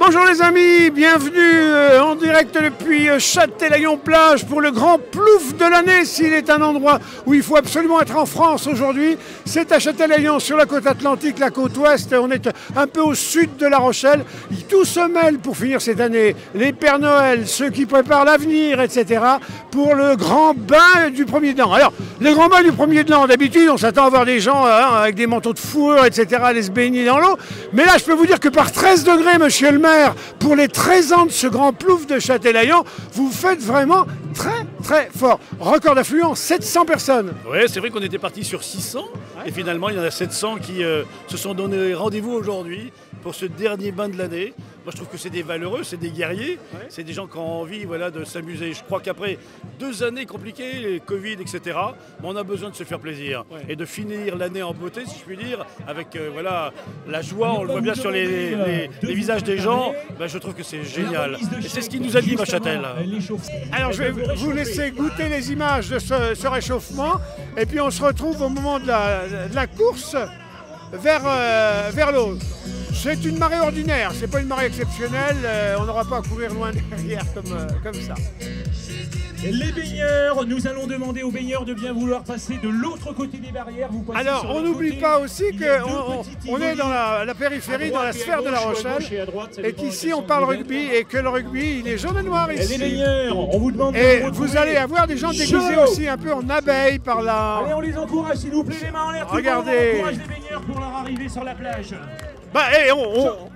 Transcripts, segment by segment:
Bonjour les amis, bienvenue en direct depuis Châtelaillon-Plage pour le grand plouf de l'année. S'il est un endroit où il faut absolument être en France aujourd'hui, c'est à Châtelaillon sur la côte atlantique, la côte ouest. On est un peu au sud de La Rochelle. Tout se mêle pour finir cette année. Les Pères Noël, ceux qui préparent l'avenir, etc. pour le grand bain du premier de l'an. Alors, le grand bain du premier de l'an, d'habitude, on s'attend à voir des gens avec des manteaux de fourrure, etc. aller se baigner dans l'eau. Mais là, je peux vous dire que par 13 degrés, monsieur le maire, pour les 13 ans de ce grand plouf de Châtelaillon, vous faites vraiment très fort. Record d'affluence, 700 personnes. Oui, c'est vrai qu'on était parti sur 600 et finalement il y en a 700 qui se sont donné rendez-vous aujourd'hui pour ce dernier bain de l'année. Moi je trouve que c'est des valeureux, c'est des guerriers, c'est des gens qui ont envie de s'amuser. Je crois qu'après 2 années compliquées, les Covid, etc., on a besoin de se faire plaisir et de finir l'année en beauté, si je puis dire, avec la joie, on le voit bien sur les visages des gens. Je trouve que c'est génial. Et c'est ce qu'il nous a dit Machatel. Alors je vais vous laisser goûter les images de ce réchauffement et puis on se retrouve au moment de la course vers l'eau. C'est une marée ordinaire, c'est pas une marée exceptionnelle, on n'aura pas à courir loin derrière comme ça. Les baigneurs, nous allons demander aux baigneurs de bien vouloir passer de l'autre côté des barrières. Alors on n'oublie pas aussi qu'on est dans la périphérie, dans la sphère de La Rochelle, et qu'ici on parle rugby et que le rugby il est jaune et noir ici. Les baigneurs, on vous demande et vous allez avoir des gens déguisés aussi un peu en abeilles par là. Allez, on les encourage s'il vous plaît, les mains en l'air. Regardez. On encourage les baigneurs pour leur arrivée sur la plage.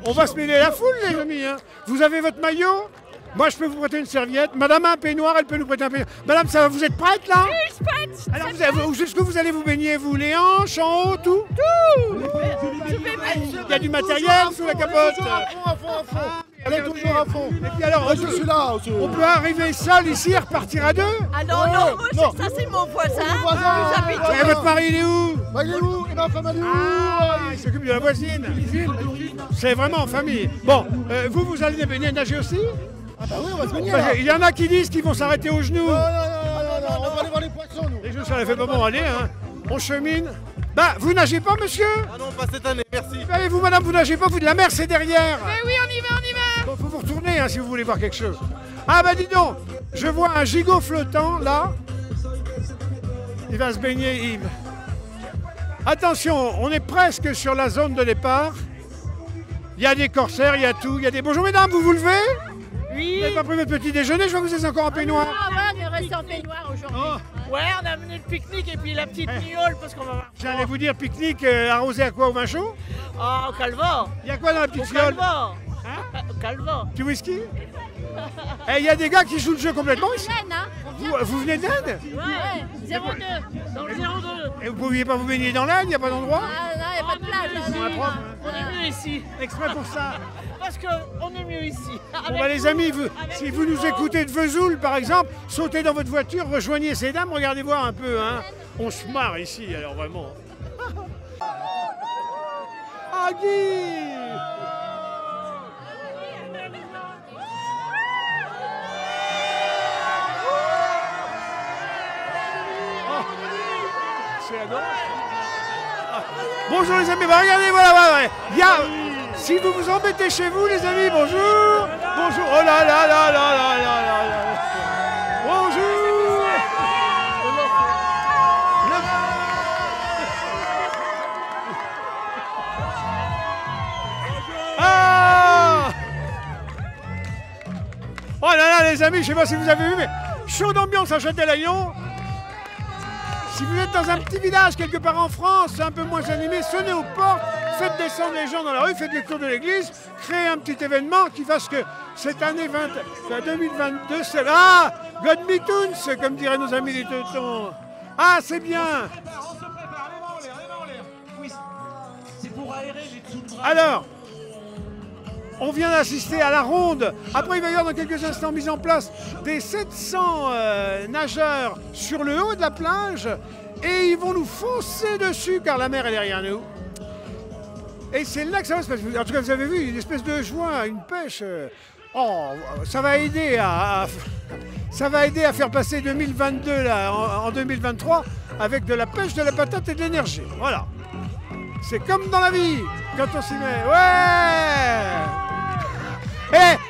On va se mêler la foule les amis. Vous avez votre maillot? Moi, je peux vous prêter une serviette. Madame a un peignoir, elle peut nous prêter un peignoir. Madame, ça va, vous êtes prête là? Oui, je suis prête. Alors, jusqu'où vous allez vous baigner, vous? Les hanches, en haut, tout? Il y a du matériel sous la capote. À fond. Elle est toujours à fond. Et puis alors, je suis là. On peut arriver seul ici et repartir à 2? Ah non, moi, ça c'est mon voisin. Et votre mari, il est où? Il est où? Et ma femme, elle est où? Il s'occupe de la voisine. C'est vraiment en famille. Bon, vous allez baigner, nager aussi? Ah bah oui, on va se baigner. Il y en a qui disent qu'ils vont s'arrêter aux genoux. Non, on va aller voir les poissons, nous. Les genoux, ça ne fait pas bon, allez, on chemine. Vous nagez pas, monsieur? Ah non, pas cette année, merci. Et vous, madame, vous nagez pas, la mer, c'est derrière. Mais oui, on y va. Bon, faut vous retourner, si vous voulez voir quelque chose. Dis donc, je vois un gigot flottant, là. Il va se baigner, Yves. Attention, on est presque sur la zone de départ. Il y a des corsaires, il y a tout, il y a des... Bonjour, mesdames, vous vous levez? Oui. Vous n'avez pas pris votre petit déjeuner? Je vois que vous êtes encore en peignoir. On est resté en peignoir aujourd'hui. Ouais, on a amené le pique-nique et puis la petite miaule parce qu'on va voir. J'allais vous dire pique-nique arrosé à quoi? Au vin chaud? Au calva. Il y a quoi dans la petite Au fiole? calva. Au calva. Du whisky? Il y a des gars qui jouent le jeu complètement ici. Vous venez d'Inde? Ouais, 02. Dans le 02. Et vous ne pouviez pas vous baigner dans l'Inde? Il n'y a pas d'endroit? Ah non, il n'y a pas de plage. On est mieux ici. Exprès pour ça. Parce qu'on est mieux ici. Les amis, si vous nous écoutez de Vesoul, par exemple, sautez dans votre voiture, rejoignez ces dames, regardez voir un peu. On se marre ici, alors vraiment. Guy! Bonjour les amis, regardez, voilà. Si vous vous embêtez chez vous, les amis, bonjour. Bonjour, oh là. Bonjour. Oh là, les amis, je sais pas si vous avez vu, mais chaud d'ambiance à Châtelaillon. Si vous êtes dans un petit village quelque part en France, un peu moins animé, sonnez aux portes, faites descendre les gens dans la rue, faites les tours de l'église, créez un petit événement qui fasse que cette année 2022, c'est là. God me toons, comme diraient nos amis les Teutons. C'est bien. On se prépare, les mains en l'air. Oui, c'est pour aérer les dessous de bras. Alors, on vient d'assister à la ronde. Après, il va y avoir dans quelques instants mise en place des 700 nageurs sur le haut de la plage et ils vont nous foncer dessus car la mer est derrière nous. Et c'est là que ça va se passer. En tout cas, vous avez vu une espèce de joie, une pêche. Ça va aider à faire passer 2022 là, en 2023 avec de la pêche, de la patate et de l'énergie. Voilà. C'est comme dans la vie, quand on s'y met. Ouais!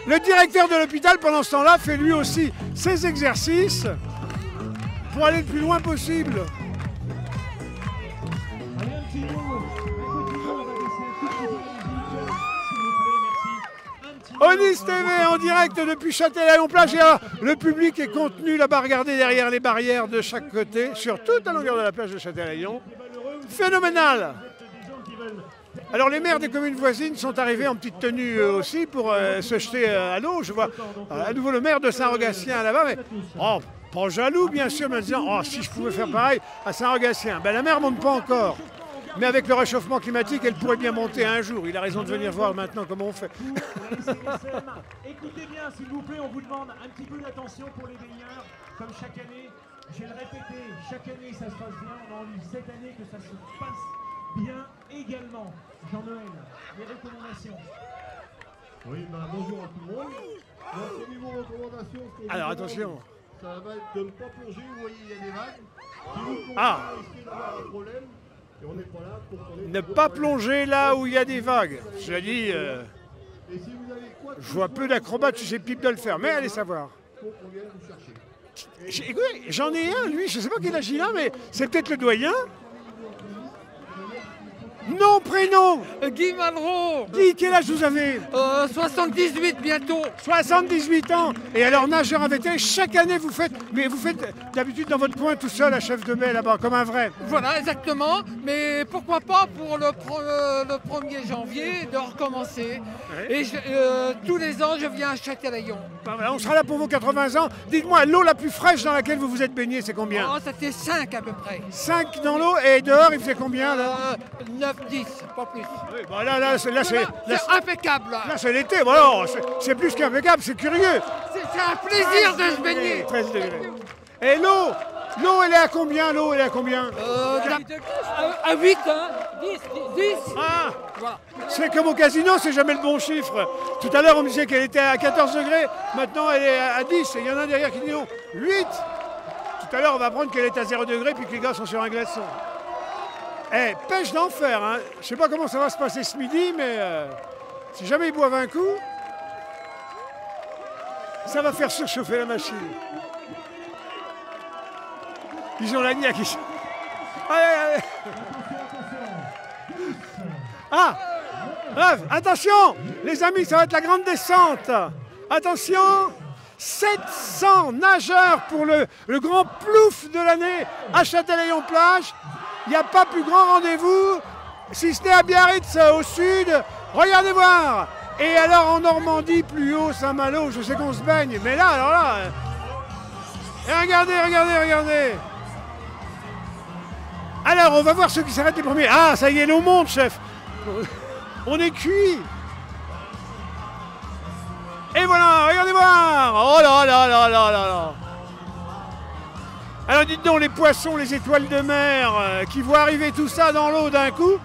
Le directeur de l'hôpital, pendant ce temps-là, fait lui aussi ses exercices pour aller le plus loin possible. Allez, un petit mot, on va baisser un tout petit peu la musique, s'il vous plaît, merci. Un petit mot, Onis TV en direct depuis Châtelaillon-Plage. Et là, le public est contenu là-bas, regardez derrière les barrières de chaque côté, sur toute la longueur de la plage de Châtelaillon. Phénoménal! Alors les maires des communes voisines sont arrivés en petite tenue aussi pour se jeter à l'eau. Je vois à nouveau le maire de Saint-Rogatien là-bas, mais pas jaloux bien sûr, mais en disant oh, si je pouvais faire pareil à Saint-Rogatien. Ben, la mer ne monte pas encore, mais avec le réchauffement climatique, elle pourrait bien monter un jour. Il a raison de venir voir maintenant comment on fait. Écoutez bien, s'il vous plaît, on vous demande un petit peu d'attention pour les baigneurs, comme chaque année. Je vais le répéter, chaque année ça se passe bien. On a envie cette année que ça se passe bien également. Jean-Noël, les recommandations. Oui, bonjour à tout le monde. Donc, au niveau recommandations, ce qu'on Alors vous attention. demande, ça va être de ne pas plonger. Vous voyez, il y a des vagues. Si vous plongez, Ah. vous risquez d'avoir un problème. Et on n'est pas là pour qu'on ait Ne pas plonger là où il y a des vagues. Je dis, Et si vous avez quoi de je vois peu d'acrobates susceptibles de le faire, mais allez savoir. faut qu'on vienne vous chercher. Écoutez, j'en ai un, lui, je ne sais pas quel âge il a, mais c'est peut-être le doyen. Nom, prénom. Guy Malraux, Guy, quel âge vous avez? 78 bientôt. 78 ans. Et alors, nageur avancé, chaque année, vous faites d'habitude dans votre coin tout seul à Chef de Mai, là-bas, comme un vrai. Voilà, exactement. Mais pourquoi pas pour le 1er janvier de recommencer. Ouais. Et tous les ans, je viens à Châtelaillon. Ben voilà, on sera là pour vos 80 ans. Dites-moi, l'eau la plus fraîche dans laquelle vous vous êtes baigné, c'est combien? Oh, ça fait 5 à peu près. 5 dans l'eau et dehors, il faisait combien là? 9, 10, pas plus. Oui, bon, là, c'est Impeccable. Là. là, c'est l'été. Bon, alors, c'est plus qu'impeccable, c'est curieux. C'est un plaisir de se baigner. 13 degrés. Et l'eau, elle est à combien? L'eau, elle est à combien? À 8, hein 10. Ah, Voilà. c'est comme au casino, c'est jamais le bon chiffre. Tout à l'heure, on me disait qu'elle était à 14 degrés. Maintenant, elle est à 10. Et il y en a derrière qui disent non, 8. Tout à l'heure, on va apprendre qu'elle est à 0 degré puis que les gars sont sur un glaçon. Eh, pêche d'enfer, hein. Je sais pas comment ça va se passer ce midi, mais si jamais ils boivent un coup, ça va faire surchauffer la machine. Ils ont la niaque ici. Allez. Ah, attention, les amis, ça va être la grande descente. Attention, 700 nageurs pour le grand plouf de l'année à Châtelaillon-Plage. Il n'y a pas plus grand rendez-vous, si ce n'est à Biarritz au sud. Regardez voir. Et alors en Normandie, plus haut, Saint-Malo, je sais qu'on se baigne. Mais là, alors là... Et regardez. Alors, on va voir ceux qui s'arrêtent les premiers. Ah, ça y est, l'eau monte, chef. On est cuit. Et voilà, regardez voir. Oh là. Alors dites donc, les poissons, les étoiles de mer qui voient arriver tout ça dans l'eau d'un coup,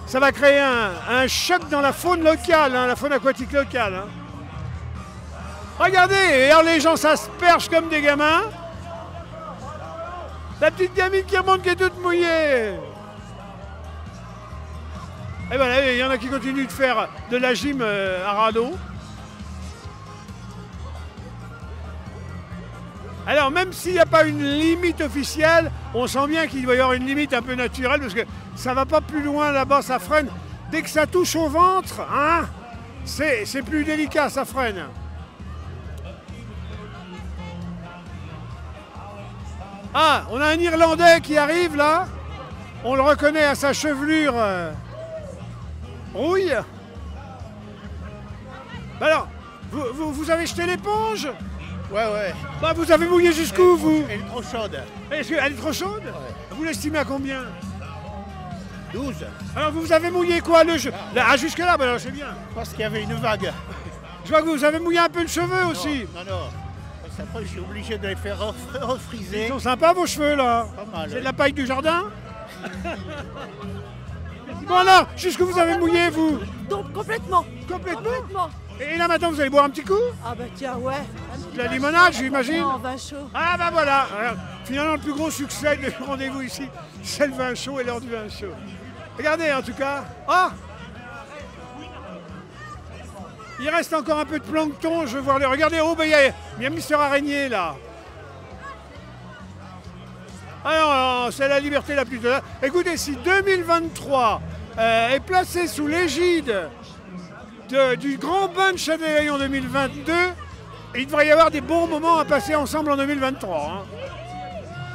ça va créer un choc dans la faune locale, hein, la faune aquatique locale. Hein. Regardez, et alors les gens s'aspergent comme des gamins. La petite gamine qui remonte qui est toute mouillée. Et voilà, il y en a qui continuent de faire de la gym à radeau. Alors même s'il n'y a pas une limite officielle, on sent bien qu'il doit y avoir une limite un peu naturelle parce que ça ne va pas plus loin là-bas, ça freine. Dès que ça touche au ventre, hein, c'est plus délicat, ça freine. Ah, on a un Irlandais qui arrive là. On le reconnaît à sa chevelure rouille. Bah alors, vous avez jeté l'éponge? Ouais. Bah vous avez mouillé jusqu'où vous? Elle est trop chaude. Elle est trop chaude? Vous l'estimez à combien? 12. Alors vous avez mouillé quoi le jeu? Ah jusque là, bah alors c'est bien. Parce qu'il y avait une vague. Je vois que vous avez mouillé un peu de cheveux aussi. Non. Parce qu'après, je suis obligé de les faire refriser. Ils sont sympas vos cheveux là. Pas mal. C'est de la paille du jardin? Bon alors, jusque vous avez mouillé vous? Donc complètement. Complètement. Et là maintenant vous allez boire un petit coup? Ah bah tiens, ouais. De la limonade, j'imagine? Non, vin chaud. Ah bah voilà. Alors, finalement le plus gros succès du rendez-vous ici, c'est le vin chaud et l'heure du vin chaud. Regardez en tout cas. Ah! Il reste encore un peu de plancton, je veux voir les... Regardez, oh, ben, il y a Mister Araignée, là. Ah non, c'est la liberté la plus totale. Écoutez, si 2023 est placé sous l'égide du grand bain de Châtelaillon 2022, il devrait y avoir des bons moments à passer ensemble en 2023. Hein.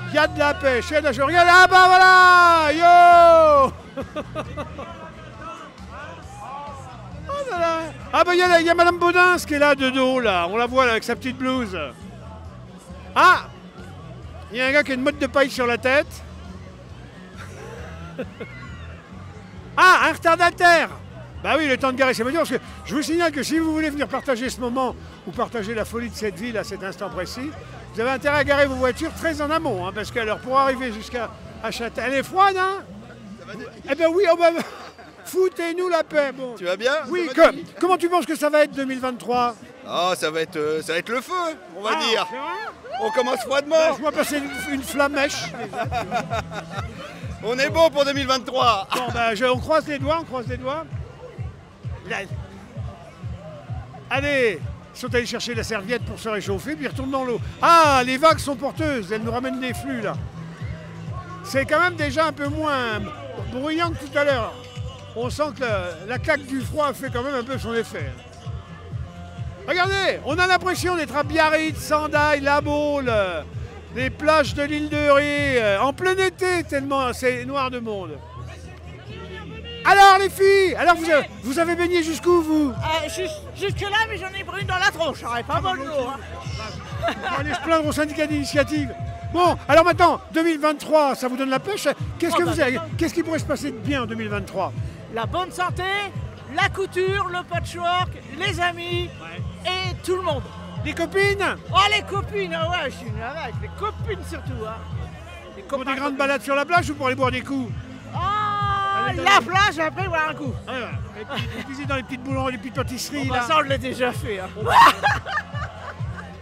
Il y a de la pêche, il y a de la chose. Regarde, ah bah voilà, yo. Oh là là. Ah bah il y a Madame Baudins qui est là de dos, là. On la voit là, avec sa petite blouse. Ah, il y a un gars qui a une motte de paille sur la tête. Ah, un retardataire. Bah oui, le temps de garer ses voitures, parce que je vous signale que si vous voulez venir partager ce moment ou partager la folie de cette ville à cet instant précis, vous avez intérêt à garer vos voitures très en amont, hein, parce qu'alors pour arriver jusqu'à Châtel, elle est froide, hein? Eh ben oui, oh bah, foutez-nous la paix. Bon. Tu vas bien? Oui, comment tu penses que ça va être 2023? Oh, ça va être le feu, on va dire. C'est vrai? On commence froidement. Bah, je vois passer une flamèche. On est bon pour 2023. Bon, bah, on croise les doigts, Là. Allez, ils sont allés chercher la serviette pour se réchauffer, puis ils retournent dans l'eau. Ah, les vagues sont porteuses, elles nous ramènent des flux, là. C'est quand même déjà un peu moins bruyant que tout à l'heure. On sent que la claque du froid fait quand même un peu son effet. Regardez, on a l'impression d'être à Biarritz, Sandaille, La Baule, les plages de l'île de Ré, en plein été, tellement c'est noir de monde. Alors les filles, alors vous avez baigné jusqu'où vous? Jusque là, mais j'en ai pris une dans la tronche, j'aurais pas mal d'eau. On va aller se plaindre au syndicat d'initiative. Bon, alors maintenant, 2023, ça vous donne la pêche. Qu'est-ce qui pourrait se passer de bien en 2023? La bonne santé, la couture, le patchwork, les amis et tout le monde. Les copines? Oh les copines, ah ouais, je suis une avec les copines surtout. Hein. Pour des grandes balades sur la plage ou pour aller boire des coups? La plage, après boire un coup. Ah ouais. Et puis dans les petites boulangeries, les petites pâtisseries. Bah, ça on l'a déjà fait. Hein.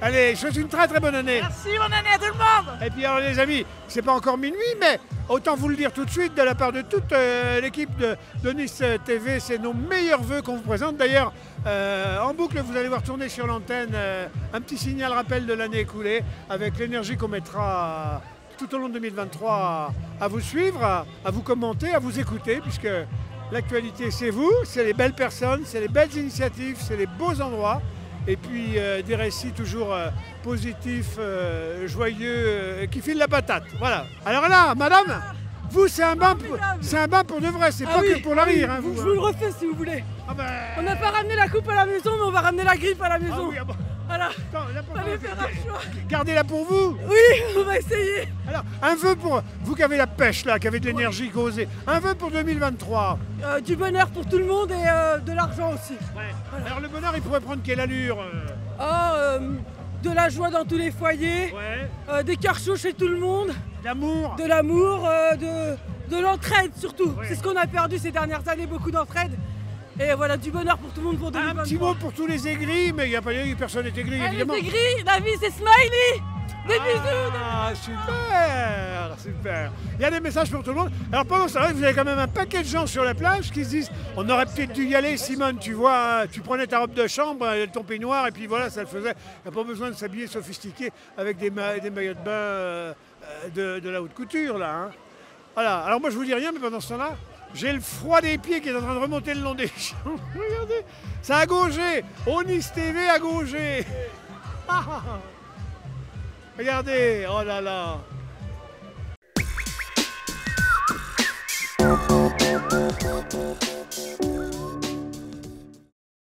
Allez, je souhaite une très très bonne année. Merci, bonne année à tout le monde. Et puis alors les amis, c'est pas encore minuit, mais autant vous le dire tout de suite de la part de toute l'équipe de Nice TV, c'est nos meilleurs vœux qu'on vous présente. D'ailleurs, en boucle, vous allez voir tourner sur l'antenne un petit signal rappel de l'année écoulée avec l'énergie qu'on mettra tout au long de 2023 à vous suivre, à vous commenter, à vous écouter, puisque l'actualité c'est vous, c'est les belles personnes, c'est les belles initiatives, c'est les beaux endroits. Et puis des récits toujours positifs, joyeux, qui filent la patate. Voilà. Alors là, madame, vous, c'est un bain pour de vrai, c'est pas que pour la rire. Hein, je vous le refais si vous voulez. Ah ben... On n'a pas ramené la coupe à la maison, mais on va ramener la griffe à la maison. Ah oui, ah bon. Voilà. Attends, gardez-la pour vous. Oui, on va essayer. Alors, un vœu pour vous qui avez la pêche là, qui avez de l'énergie causée. Un vœu pour 2023. Du bonheur pour tout le monde et de l'argent aussi. Ouais. Voilà. Alors le bonheur, il pourrait prendre quelle allure de la joie dans tous les foyers, des cœurs chauds chez tout le monde. L'amour. De l'amour, de l'entraide surtout. Ouais. C'est ce qu'on a perdu ces dernières années, beaucoup d'entraide. Et voilà, du bonheur pour tout le monde pour 2023. Un petit mot pour tous les aigris, mais il n'y a pas personne n'est aigri, évidemment. Les aigris, la vie c'est smiley. Des bisous. Ah, super, super. Il y a des messages pour tout le monde. Alors pendant ce temps-là, vous avez quand même un paquet de gens sur la plage qui se disent on aurait peut-être dû y aller, Simone, tu vois, tu prenais ta robe de chambre, ton peignoir, et puis voilà, ça le faisait. Il n'y a pas besoin de s'habiller sophistiqué avec des maillots de bain de la haute couture, là. Hein. Voilà, alors moi je vous dis rien, mais pendant ce temps-là, j'ai le froid des pieds qui est en train de remonter le long des champs. Regardez, ça a gaugé. Nice TV a gaugé. Regardez, oh là là.